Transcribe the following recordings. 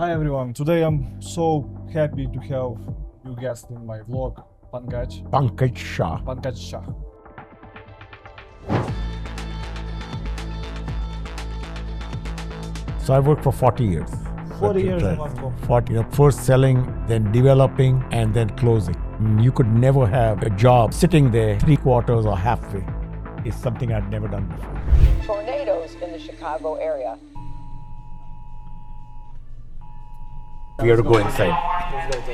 Hi everyone, today I'm so happy to have you guest in my vlog, Pankaj Shah. Pankaj Shah. So I worked for 40 years. 40 That's years right. in one company. 40, first selling, then developing, and then closing. You could never have a job sitting there 3/4 or halfway. It's something I'd never done before. Tornadoes in the Chicago area. We have to go inside. Let's go.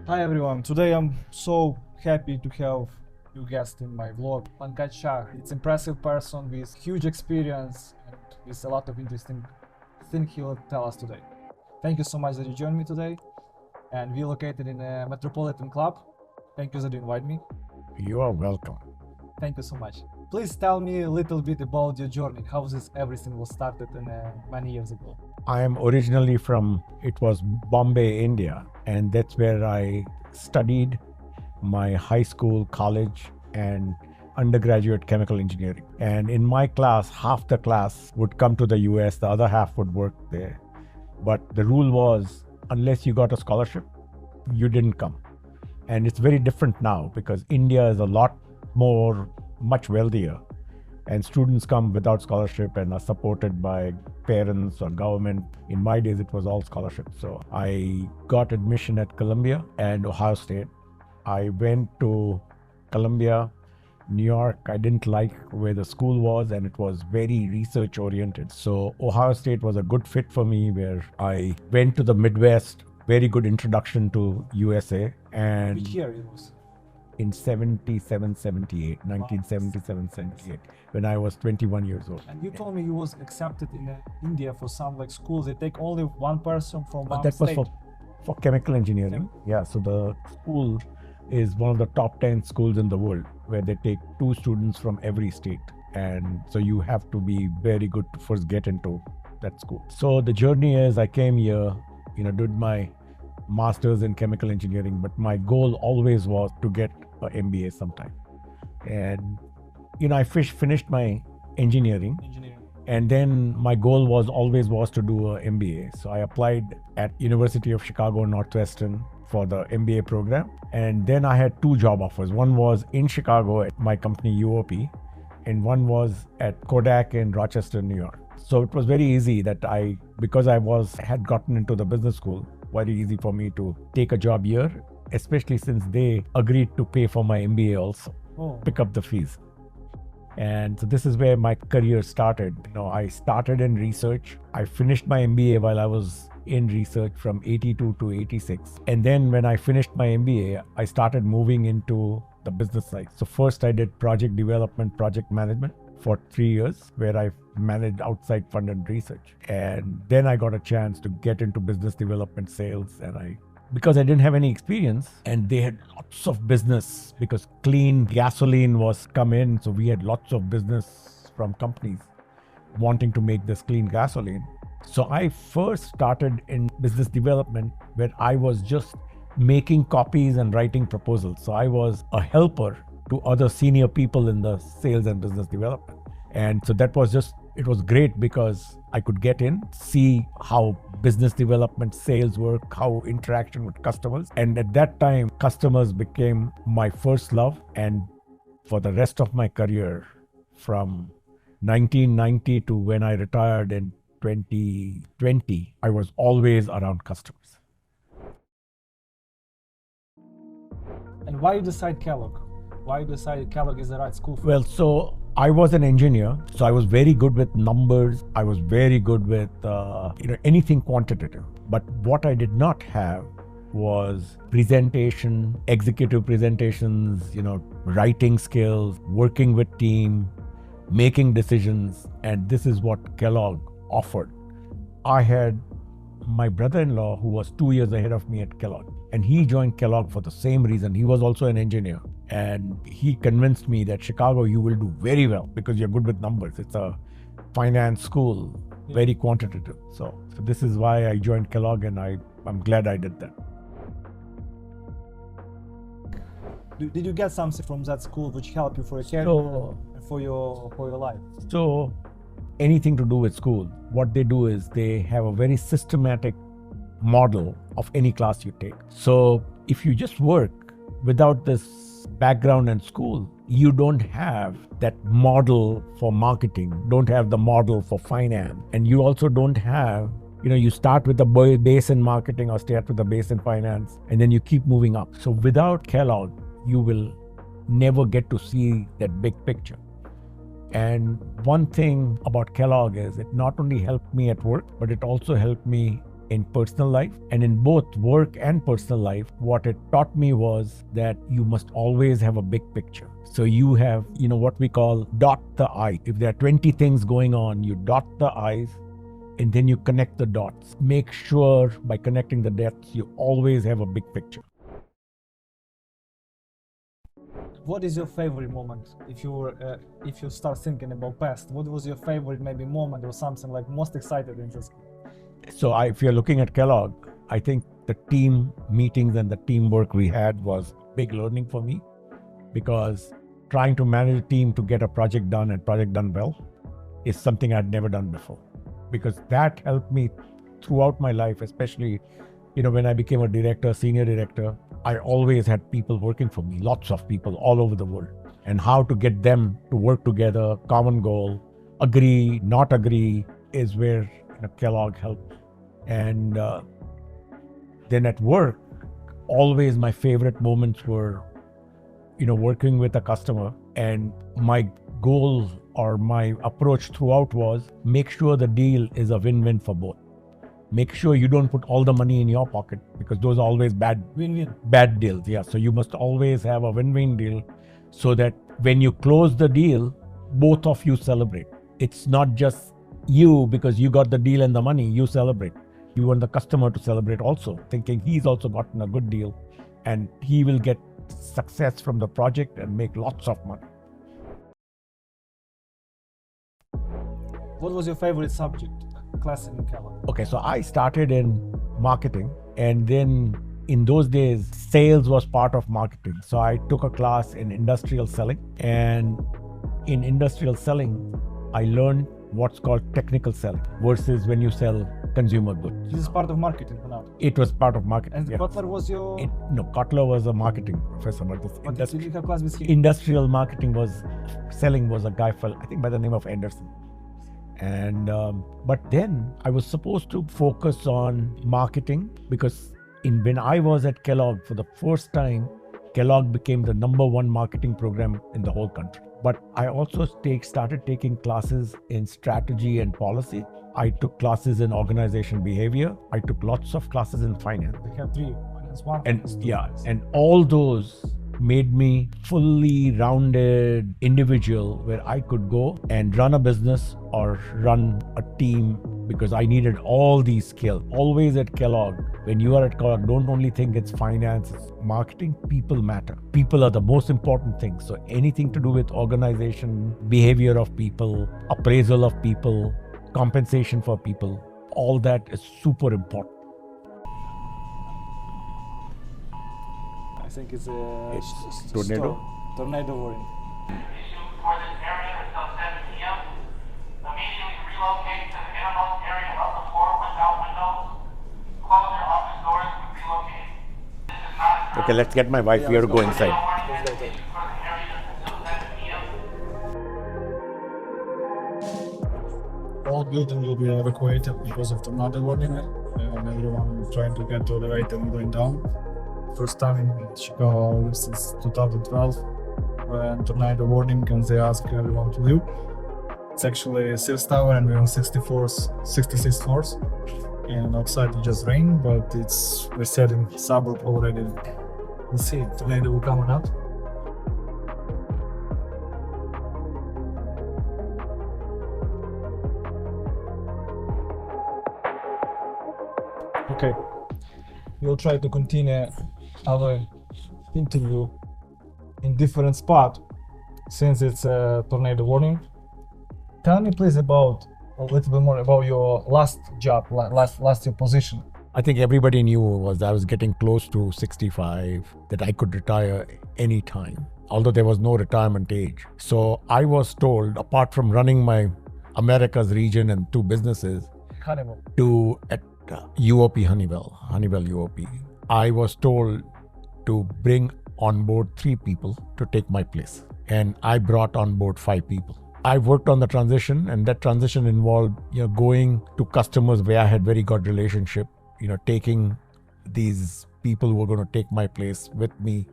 Hi everyone, today I'm so happy to have you guest in my vlog, Pankaj Shah. It's impressive person with huge experience and with a lot of interesting things he will tell us today. Thank you so much that you joined me today. And we located in a Metropolitan Club. Thank you that you invited me. You are welcome. Thank you so much. Please tell me a little bit about your journey. How this everything was started many years ago. I am originally from, it was Bombay, India, and that's where I studied my high school, college, and undergraduate chemical engineering. And in my class, half the class would come to the US, the other half would work there. But the rule was, unless you got a scholarship, you didn't come. And it's very different now because India is a lot more, much wealthier. And students come without scholarship and are supported by parents or government. In my days, it was all scholarship. So I got admission at Columbia and Ohio State. I went to Columbia, New York. I didn't like where the school was and it was very research oriented. So Ohio State was a good fit for me, where I went to the Midwest, very good introduction to USA. And Which year it was? in 77, 78, 1977, 78, when I was 21 years old. And you told me you was accepted in India for some like schools. They take only one person from one That was state. for chemical engineering. Yeah, so the school is one of the top 10 schools in the world, where they take 2 students from every state. And so you have to be very good to first get into that school. So the journey is, I came here, did my master's in chemical engineering, but my goal always was to get an MBA sometime. And, I finished my engineering. And then my goal was always to do a MBA. So I applied at University of Chicago Northwestern for the MBA program. And then I had 2 job offers. One was in Chicago at my company UOP, and one was at Kodak in Rochester, New York. So it was very easy that because I had gotten into the business school, very easy for me to take a job here, especially since they agreed to pay for my MBA also, pick up the fees. And so this is where my career started. I started in research. I finished my MBA while I was in research from 82 to 86. And then when I finished my MBA, I started moving into the business side. So first I did project development, project management for 3 years, where I managed outside funded research. And then I got a chance to get into business development, sales, and because I didn't have any experience, and they had lots of business because clean gasoline was come in. So we had lots of business from companies wanting to make this clean gasoline. So I first started in business development, where I was just making copies and writing proposals. So I was a helper to other senior people in the sales and business development. And so it was great because I could get in, see how business development, sales work, how interaction with customers. And at that time, customers became my first love. And for the rest of my career, from 1990 to when I retired in 2020, I was always around customers. And why you decide Kellogg? Why you decided Kellogg is the right school for you? Well, so I was an engineer, so I was very good with numbers. I was very good with anything quantitative. But what I did not have was presentation, executive presentations, writing skills, working with team, making decisions. And this is what Kellogg offered. I had my brother-in-law who was 2 years ahead of me at Kellogg, and he joined Kellogg for the same reason. He was also an engineer. And he convinced me that Chicago, you will do very well because you're good with numbers. It's a finance school, very quantitative. So this is why I joined Kellogg, and I'm glad I did that. Did you get something from that school which helped you for your career and for your life? So anything to do with school, what they do is they have a very systematic model of any class you take. So if you just work without this background in school, you don't have that model for marketing, don't have the model for finance, and you also don't have, you start with a base in marketing or start with a base in finance, and then you keep moving up. So without Kellogg, you will never get to see that big picture. And one thing about Kellogg is it not only helped me at work, but it also helped me in personal life. And in both work and personal life, what it taught me was that you must always have a big picture. So you have, what we call dot the I. If there are 20 things going on, you dot the I's and then you connect the dots. Make sure by connecting the dots, you always have a big picture. What is your favorite moment? If you start thinking about past, what was your favorite maybe moment or something like most excited in this? So if you're looking at Kellogg, I think the team meetings and the teamwork we had was big learning for me, because trying to manage a team to get a project done and project done well is something I'd never done before, because that helped me throughout my life, especially, when I became a director, senior director. I always had people working for me, lots of people all over the world, and how to get them to work together, common goal, agree, not agree, is where Kellogg helped. And then at work, always my favorite moments were, working with a customer, and my goal or my approach throughout was make sure the deal is a win-win for both. Make sure you don't put all the money in your pocket, because those are always bad deals. Yeah. So you must always have a win-win deal, so that when you close the deal, both of you celebrate. It's not just you because you got the deal and the money, you celebrate. You want the customer to celebrate also, thinking he's also gotten a good deal and he will get success from the project and make lots of money. What was your favorite subject, class in Kellogg? Okay, so I started in marketing, and then in those days, sales was part of marketing. So I took a class in industrial selling, and in industrial selling, I learned what's called technical selling versus when you sell consumer goods. This is part of marketing or not? It was part of marketing. And Cutler was your... No, Cutler was a marketing professor. But did you have class with him? Industrial marketing selling was a guy, I think by the name of Anderson. And but then I was supposed to focus on marketing, because when I was at Kellogg for the first time, Kellogg became the #1 marketing program in the whole country. But I also started taking classes in strategy and policy. I took classes in organization behavior. I took lots of classes in finance. We have 3, finance 1. And all those made me fully rounded individual, where I could go and run a business or run a team, because I needed all these skills. Always at Kellogg, when you are at Kellogg, don't only think it's finance, it's marketing. People matter. People are the most important thing. So anything to do with organization, behavior of people, appraisal of people, compensation for people, all that is super important. I think it's tornado. Tornado warning. Issued for this area until 7 p.m. Immediately relocate to the innermost area of the floor without windows. Close your office doors when relocating. This is not Okay, let's get my wife here to go inside. All building will be evacuated because of tornado warning, and everyone trying to get to the elevator and going down. First time in Chicago since 2012, when tornado warning, and they ask everyone to leave. It's actually 6th tower, and we're on 66 floors. And outside it just rain, but we're set in suburb already. Let's see, tornado will come or not. Okay, we'll try to continue our interview in different spot, since it's a tornado warning. Tell me please a little bit more about your last job, last your position. I think everybody knew was I was getting close to 65, that I could retire anytime, although there was no retirement age. So I was told, apart from running my Americas region and 2 businesses, Hannibal. at UOP Honeywell UOP, I was told to bring on board 3 people to take my place. And I brought on board 5 people. I worked on the transition, and that transition involved, going to customers where I had very good relationship, taking these people who were going to take my place with me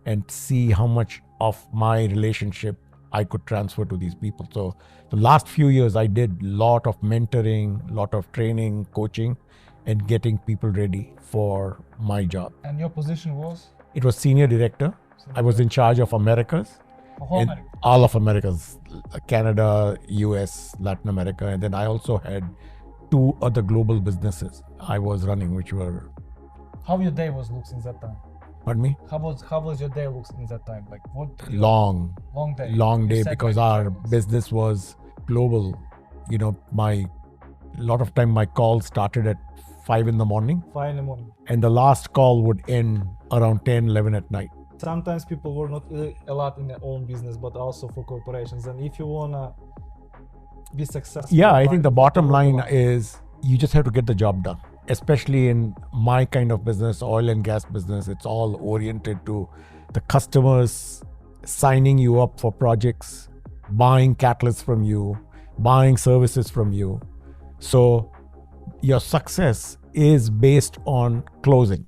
and see how much of my relationship I could transfer to these people. So the last few years I did lot of mentoring, lot of training, coaching, and getting people ready for my job. And your position was? It was senior director. I was in charge of Americas. And all of Americas, Canada, US, Latin America. And then I also had 2 other global businesses I was running, which were... How your day was looks in that time? Pardon me? How was your day looks in that time? Like what? Long day. Long day, You said because like our finance. business was global. A lot of time my calls started at 5 in the morning, 5 in the morning. and the last call would end around 10, 11 at night. Sometimes people were not a lot in their own business, but also for corporations. And if you wanna be successful, Yeah, I think the bottom you line work a lot. is you just have to get the job done. Especially in my kind of business, oil and gas business, it's all oriented to the customers signing you up for projects, buying catalysts from you, buying services from you. So your success is based on closing.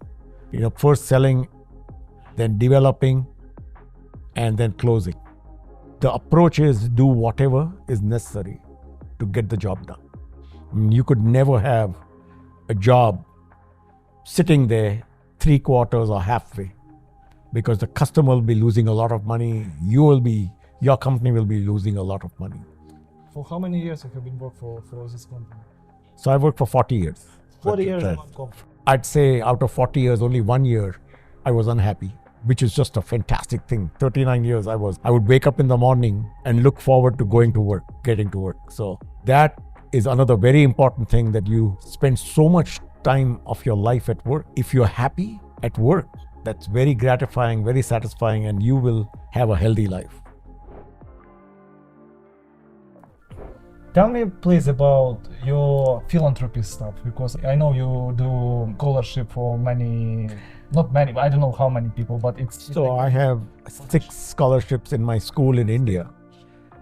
First selling, then developing, and then closing. The approach is do whatever is necessary to get the job done. You could never have a job sitting there 3/4 or halfway, because the customer will be losing a lot of money. Your company will be losing a lot of money. For how many years have you been working for this company? So I worked for 40 years. 40 years in Right. one company. I'd say out of 40 years, only 1 year I was unhappy, which is just a fantastic thing. 39 years I would wake up in the morning and look forward to going to work, getting to work. So that is another very important thing, that you spend so much time of your life at work. If you're happy at work, that's very gratifying, very satisfying, and you will have a healthy life. Tell me please about your philanthropy stuff, because I know you do scholarship for not many, I don't know how many people, but it's... So I have 6 scholarships in my school in India.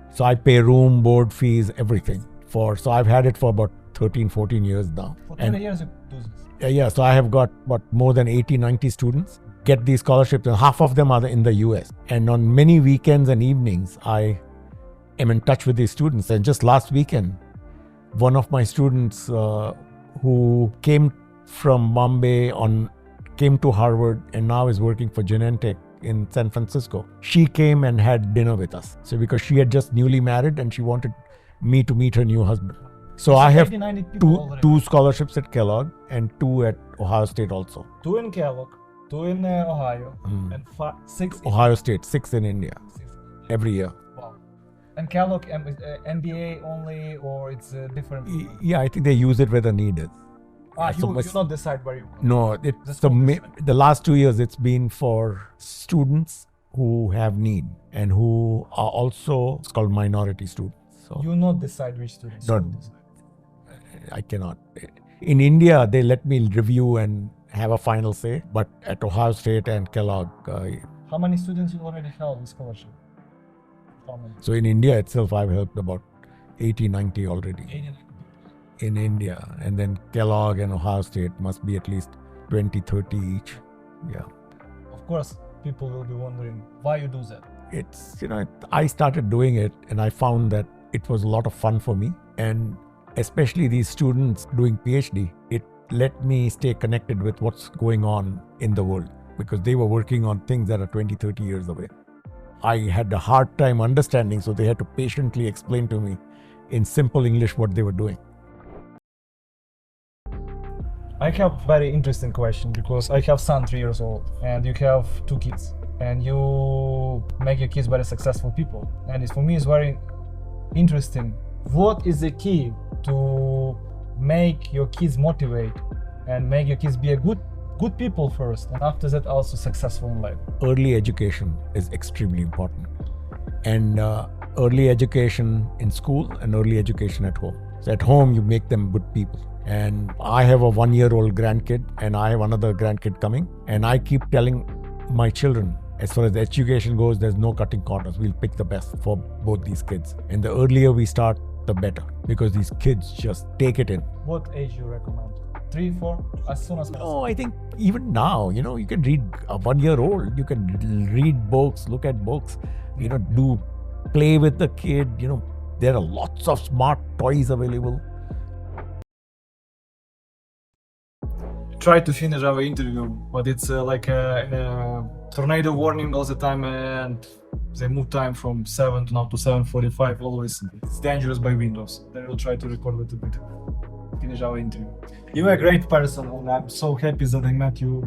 So I pay room, board fees, everything. So I've had it for about 13, 14 years now. For 20 years you do this. Yeah, so I have got more than 80, 90 students get these scholarships, and half of them are in the US. And on many weekends and evenings, I am in touch with these students. And just last weekend, one of my students who came from Bombay came to Harvard and now is working for Genentech in San Francisco. She came and had dinner with us. So because she had just newly married and she wanted me to meet her new husband. So I have 80, 90 people already. 2 scholarships at Kellogg and 2 at Ohio State also. 2 in Kellogg, 2 in Ohio, and 6 in Ohio State, 6 in India every year. Wow. And Kellogg MBA only, or it's different? Yeah, I think they use it where the need is. You not decide where you go. No, the last 2 years it's been for students who have need and who are also, it's called minority students. So You not decide which students. No. you decide. I cannot. In India, they let me review and have a final say, but at Ohio State and Kellogg, How many students you already held with scholarship? How many? so in India itself, I've helped about 80, 90 already 80. in India. And then Kellogg and Ohio State must be at least 20, 30 each. Yeah. Of course, people will be wondering why you do that. It's, I started doing it and I found that it was a lot of fun for me. And especially these students doing PhD, it let me stay connected with what's going on in the world, because they were working on things that are 20, 30 years away. I had a hard time understanding, so they had to patiently explain to me in simple English what they were doing. I have very interesting question, because I have son 3 years old and you have 2 kids and you make your kids very successful people. And for me it's very interesting. What is the key to make your kids motivate and make your kids be a good people first, and after that also successful in life. Early education is extremely important, and early education in school and early education at home. So at home you make them good people. And I have a 1-year-old grandkid, and I have another grandkid coming, and I keep telling my children, as far as education goes, there's no cutting corners. We'll pick the best for both these kids, and the earlier we start, the better, because these kids just take it in. What age you recommend? 3, 4, as soon as possible? Oh, I think even now, you can read a 1-year-old, you can read books, look at books, play with the kid, there are lots of smart toys available. Try to finish our interview, but it's like a tornado warning all the time, and they move time from 7 to now to 7:45 always. It's dangerous by windows. Then we'll try to record a little bit. Finish our interview. You're a great person, and I'm so happy that I met you.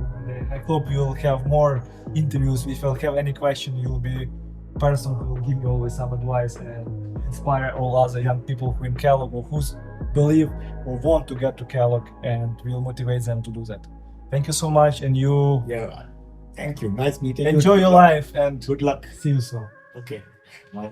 I hope you'll have more interviews. If you'll have any question, you'll be a person who will give you always some advice and inspire all other young people who in Kellogg or who's believe or want to get to Kellogg, and will motivate them to do that. Thank you so much, and you Thank you. Nice meeting you. enjoy your life, and Good luck. see you soon. Okay. Bye.